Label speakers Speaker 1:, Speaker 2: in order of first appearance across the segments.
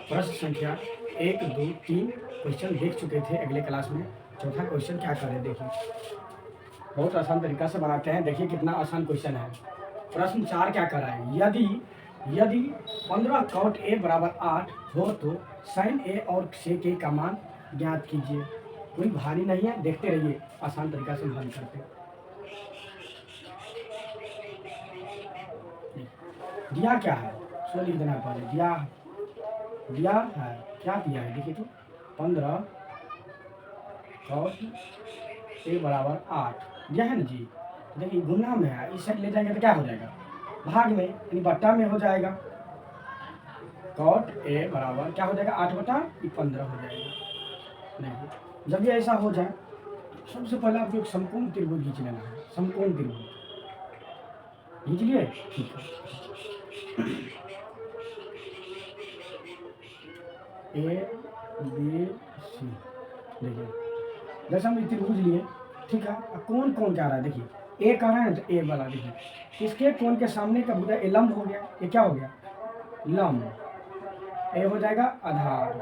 Speaker 1: प्रश्न संख्या 1, 2, 3 क्वेश्चन देख चुके थे अगले क्लास में। चौथा क्वेश्चन क्या करें देखिए, बहुत आसान तरीका से बनाते हैं। देखिए कितना आसान क्वेश्चन है। प्रश्न 4 क्या कर रहा है, यदि यदि 15 cot a बराबर 8 हो तो sin a और sec a का मान ज्ञात कीजिए। कोई भारी नहीं है, देखते रहिए, आसान तरीका से हल करते हैं। दिया क्या है, सो लिख देना पहले। दिया है, क्या दिया है देखिए तो 15 cot a बराबर 8 दिया है ना जी। तो देखिए गुना में है, इस साइड ले जाएंगे तो क्या हो जाएगा, भाग में यानी बट्टा में हो जाएगा। cot a बराबर क्या हो जाएगा, 8 बटा 15 हो जाएगा। नहीं, जब ये ऐसा हो जाए सबसे पहले आपको एक समकोण त्रिभुज खींच लेना है। समकोण त्रिभुज खींच लिए, ठीक है। ए बी सी, देखिए जैसे हम त्रिभुज लिए, ठीक है। कौन कौन क्या रहा है देखिए, ए कह रहा है तो ए वाला देखिए, इसके कोण के सामने का भुजा ए लंब हो गया, ये क्या हो गया लंब, ए हो जाएगा आधार।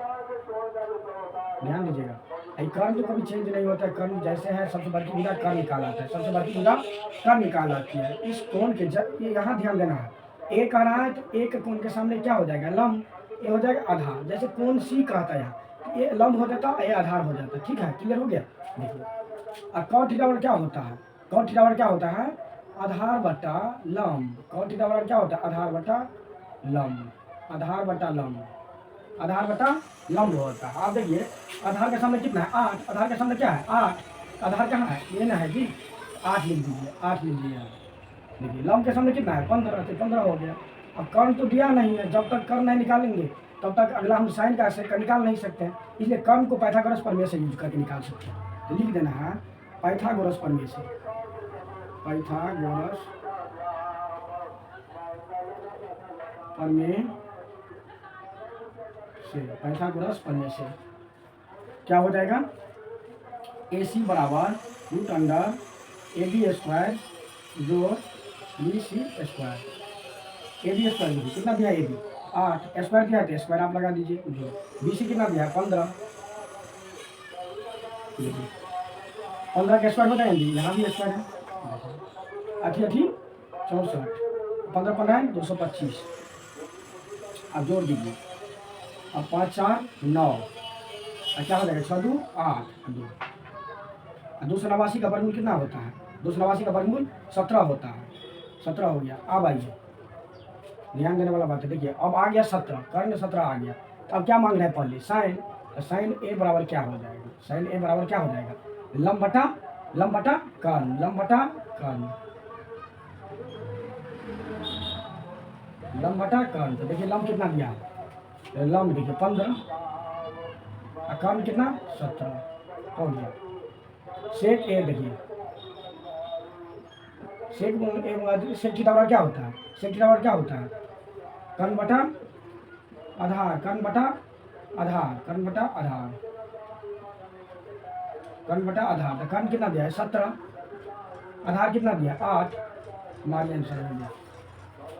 Speaker 1: ध्यान दीजिएगा, कर्ण तो कभी चेंज नहीं होता है। कर्ण जैसे है, सबसे बड़ी भुजा कर्ण निकाल आता है, सबसे बड़ी भुजा कर्ण निकाल आती है। इस कोण के यहाँ ध्यान देना है, ए कह रहा है तो ए के कोण के सामने क्या हो जाएगा लंब, ये हो जाएगा आधार। जैसे कोण सी कहता है यहाँ, ये लंब हो जाता है, ये आधार हो जाता है। ठीक है, क्लियर हो गया। देखिए और cot थीटा बराबर क्या होता है, cot थीटा बराबर क्या होता है, आधार बटा लंब। cot थीटा बराबर क्या होता है, आधार बटा लंब, आधार बटा लंब, आधार बटा लंब होता है। आप देखिए आधार के सामने कितना है 8, आधार के सामने क्या है 8, आधार कहाँ है ये ना है जी, 8 लिख दीजिए, 8 लिख दिया। देखिए लंब के सामने कितना है 15, तो 15 हो गया। अब कर्ण तो दिया नहीं है, जब तक कर्ण नहीं निकालेंगे तब तक अगला हम साइन का सेक निकाल नहीं सकते हैं। इसलिए कर्ण को पाइथागोरस प्रमेय से यूज करके निकाल सकते हैं। तो लिख देना है पाइथागोरस प्रमेय से, पाइथागोरस प्रमेय से, पाइथागोरस प्रमेय से क्या हो जाएगा, ए सी बराबर root under A B square जोड़ B C square. A B square कितना दिया, ए बी 8, स्क्वायर दिया है तो स्क्वायर आप लगा दीजिए, जो बी सी कितना दिया है 15, 15 का स्क्वायर होता है जी, यहाँ भी स्क्वायर है। 8 8 64, 15 15 225, आप जोड़ दीजिए। अब 5 4 9, क्या हो जाएगा 6 2 8 2, 289 का वर्गमूल कितना होता है, 289 का वर्गमूल 17 होता है, 17 हो गया। अब आइए ध्यान देने वाला बात है, देखिए अब आ गया 17, कर्ण 17 आ गया। तो अब क्या मांग रहे हैं पहले साइन, तो साइन ए बराबर क्या हो जाएगा, साइन ए बराबर क्या हो जाएगा लंब बटा कर्ण, लंब बटा कर्ण, लंब बटा कर्ण। तो देखिए लंब कितना दिया है, लंब देखिए 15 और कर्ण कितना 17 हो गया। सेक ए देखिए, सेक थीटा बराबर क्या होता है, सेक थीटा बराबर क्या होता है कर्ण बटा आधार, कर्ण बटा आधार, कर्ण बटा आधार, कर्ण बटा आधार। तो कर्ण कितना दिया है 17, आधार कितना दिया 8, हमारी आंसर हो गया।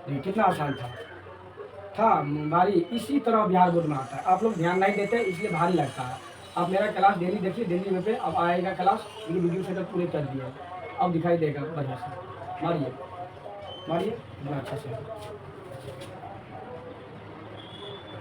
Speaker 1: देखिए कितना आसान था भारी। इसी तरह बिहार बोर्ड में आता है, आप लोग ध्यान नहीं देते इसलिए भारी लगता है। आप मेरा क्लास डेली देखिए, डेली में पे अब आएगा क्लास, ये वीडियो सेटअप पूरे कर दिया, अब दिखाई देगा बढ़िया से। मारिए मारिए इतना अच्छा से।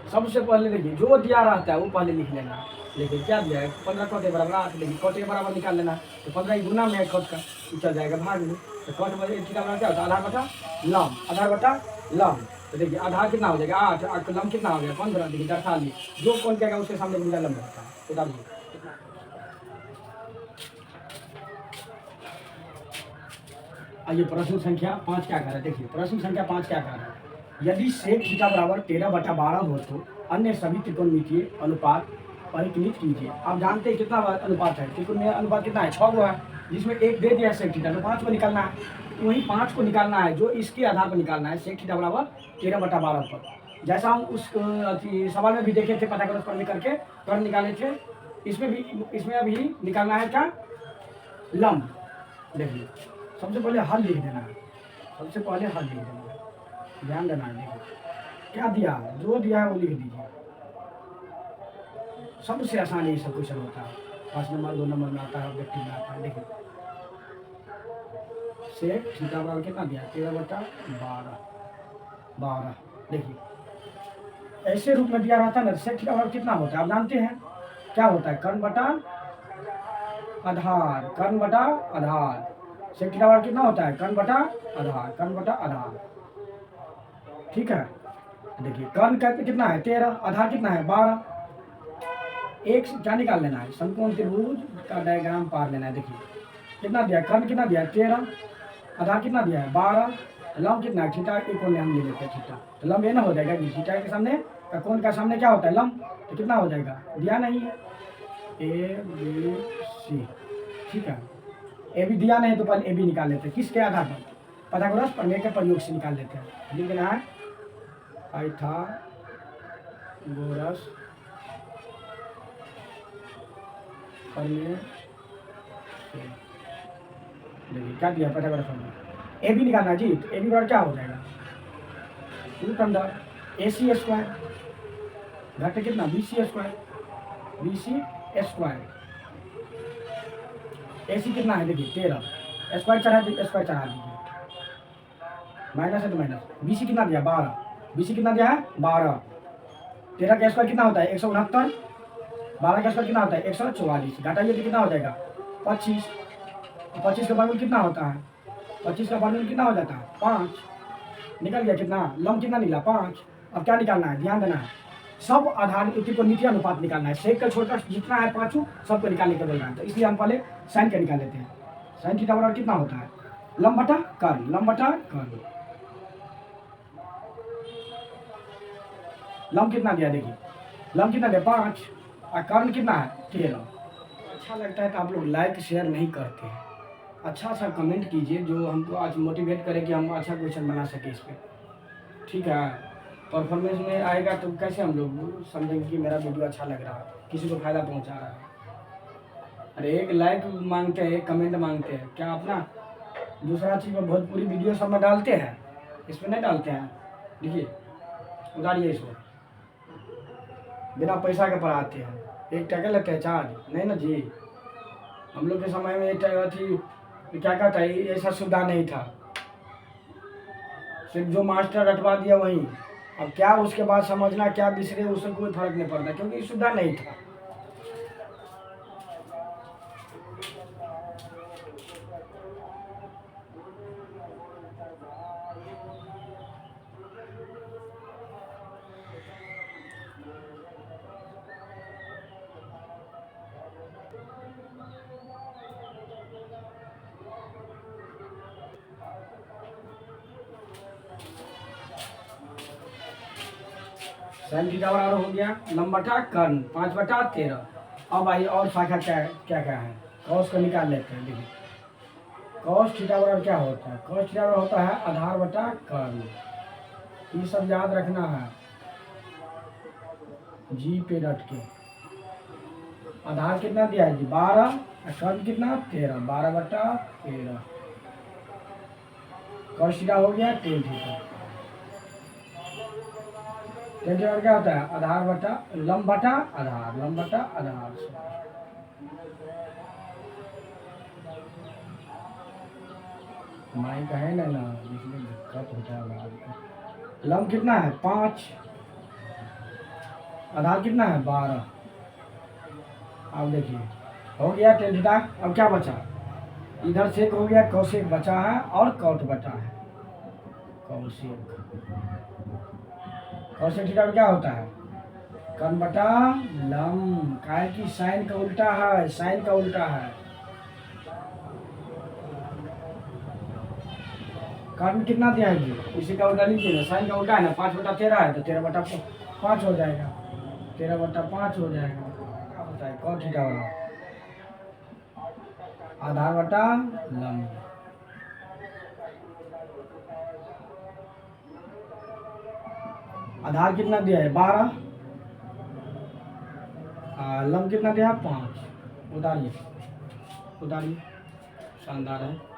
Speaker 1: सबसे पहले देखिए जो दिया रहता है वो पहले लिख लेना। देखिए क्या दिया है 15 cot बराबर 8, देखिए cot के बराबर निकाल लेना, तो 15 गुना में है cot का, चल जाएगा भाग में। तो cot थीटा बराबर क्या होता है, आधार बटा लंब, आधार बटा लंब। तो देखिए आधार कितना हो जाएगा 8, 8 लंब कितना हो गया 15, देखिए दर्शा ली, जो कोण कहेगा उसके सामने गुना लंब होता है। तो डालिए आइए प्रश्न संख्या 5 क्या कर रहा है, देखिए प्रश्न संख्या 5 क्या कर रहा है, यदि सेक थीटा बराबर 13/12 हो तो अन्य सभी त्रिकोणमितीय अनुपात परिकलित कीजिए। आप जानते हैं कितना अनुपात है, त्रिकोणीय अनुपात कितना है 6 है, जिसमें एक दे दिया है सेक थीटा, तो 5 को निकालना है। तो वही 5 को निकालना है जो इसके आधार पर निकालना है, सेक थीटा बराबर 13/12 पर। जैसा हम उस सवाल में भी देखे थे पाइथागोरस प्रमेय करके कर्ण निकाले थे, इसमें अभी निकालना है क्या लंब। देखिए सबसे पहले हल लिख देना है, सबसे पहले हल लिख देना है, ध्यान देना है। देखिए क्या दिया है, जो दिया है वो लिख दीजिए। सबसे आसान ये सब क्वेश्चन होता है। 5 नंबर 2 नंबर में आता है, ऑब्जेक्टिव में आता है। देखिए सेक थीटा बराबर कितना दिया, 13/12। 12 देखिए ऐसे रूप में दिया रहता है ना, सेक थीटा बराबर कितना होता है आप जानते हैं, क्या होता है, कर्ण बटा आधार, कर्ण बटा आधार। सेक थीटा बराबर कितना होता है, कर्ण बटा आधार, कर्ण बटा आधार। ठीक है, देखिए कर्ण का कितना है 13, आधार कितना है 12। एक क्या निकाल लेना है, समकोण त्रिभुज का डायग्राम पार लेना है। देखिए कितना दिया, कर्ण कितना दिया 13, आधार कितना दिया है 12, लंब कितना है थीटा, एक कोण हम ले लेते हैं थीटा, तो लंब ये ना हो जाएगा कि थीटा के सामने का कोण का सामने क्या होता है लंब, तो कितना हो जाएगा, दिया नहीं है ए बी सी। ठीक है, ए बी दिया नहीं तो पहले ए बी निकाल लेते हैं, किसके आधार पर, पाइथागोरस प्रमेय के प्रयोग से निकाल लेते हैं। लिख देना है पाइथागोरस प्रमेय। देखिए क्या दिया पाइथागोरस प्रमेय, ए बी निकालना जी, तो ए बी बराबर क्या हो जाएगा, root under A C square घटे कितना B C square, B C square. A C कितना है देखिए 13, स्क्वायर चढ़ा दीजिए, स्क्वायर चढ़ा दीजिए, माइनस है तो माइनस। बी सी कितना दिया 12, बी सी कितना दिया है 12, 13 का स्क्वायर कितना होता है 169, 12 का स्क्वायर कितना होता है 144, घटाइए तो कितना हो जाएगा 25, 25 का वर्गमूल कितना होता है, 25 का वर्गमूल कितना हो जाता है 5, निकल गया कितना, लंब कितना निकला 5। अब क्या निकालना है, ध्यान देना है, सब आधार त्रिकोणमितीय अनुपात निकालना है, सेक का छोड़कर जितना है पांचों सबको निकालने के बोल रहा है, तो इसलिए हम पहले साइन का निकाल लेते हैं। साइन थीटा बराबर कितना होता है, लंब बटा कर्ण, लंब बटा कर्ण। लंब कितना दिया देखिए, लंब कितना दिया 5 और कर्ण कितना है 13। अच्छा लगता है तो आप लोग लाइक शेयर नहीं करते हैं, अच्छा सा कमेंट कीजिए जो हमको आज मोटिवेट करे कि हम अच्छा क्वेश्चन बना सके इस पर। ठीक है, परफॉर्मेंस में आएगा तो कैसे हम लोग समझेंगे कि मेरा वीडियो अच्छा लग रहा है, किसी को फायदा पहुंचा रहा है। अरे एक लाइक मांगते हैं, एक कमेंट मांगते हैं, क्या अपना दूसरा चीज़ में भोजपुरी वीडियो सब में डालते हैं, इसमें नहीं डालते हैं। देखिए उतारिए इसको, बिना पैसा के पढ़ाते हैं, 1 टका लेते हैं चार्ज, नहीं ना जी। हम लोग के समय में थी क्या कहता है, ऐसा सुविधा नहीं था, सिर्फ जो मास्टर रटवा दिया वही। अब क्या उसके बाद समझना क्या बिसरे उससे कोई फर्क नहीं पड़ता, क्योंकि सुविधा नहीं था। साइन थीटा बराबर हो गया लंब बटा कर्ण 5/13। अब आई और शाखा क्या क्या क्या है, कॉस को निकाल लेते हैं। देखिए कॉस थीटा बराबर क्या होता है, कॉस थीटा बराबर होता है आधार बटा कर्ण, ये सब याद रखना है जी पे रट के। आधार कितना दिया है जी 12 और कर्ण कितना 13, 12/13। कॉस थीटा हो गया टेन थीटा। टेन थीटा क्या होता है आधार बटा लंब बटा आधार, लंब बटा आधार। माइक है ना इसलिए दिक्कत होता है। लंब कितना है 5, आधार कितना है 12। अब देखिए हो गया टेन थीटा। अब क्या बचा, इधर सेक हो गया, कौशिक बचा है और कौट बचा है, कौशिक। कौशिक थीटा क्या होता है कर्ण बटा लंब, काहे कि साइन का उल्टा है, साइन का उल्टा है। कर्ण कितना दिया है जी, इसी का उल्टा लीजिए ना, साइन का उल्टा है ना, 5/13 है तो 13/5 हो जाएगा, 13/5 हो जाएगा। क्या होता है कौन थीटा वाला, आधार बटा लंब। आधार कितना दिया है 12, लंब कितना दिया है 5। उतारिए उतारिए, शानदार है।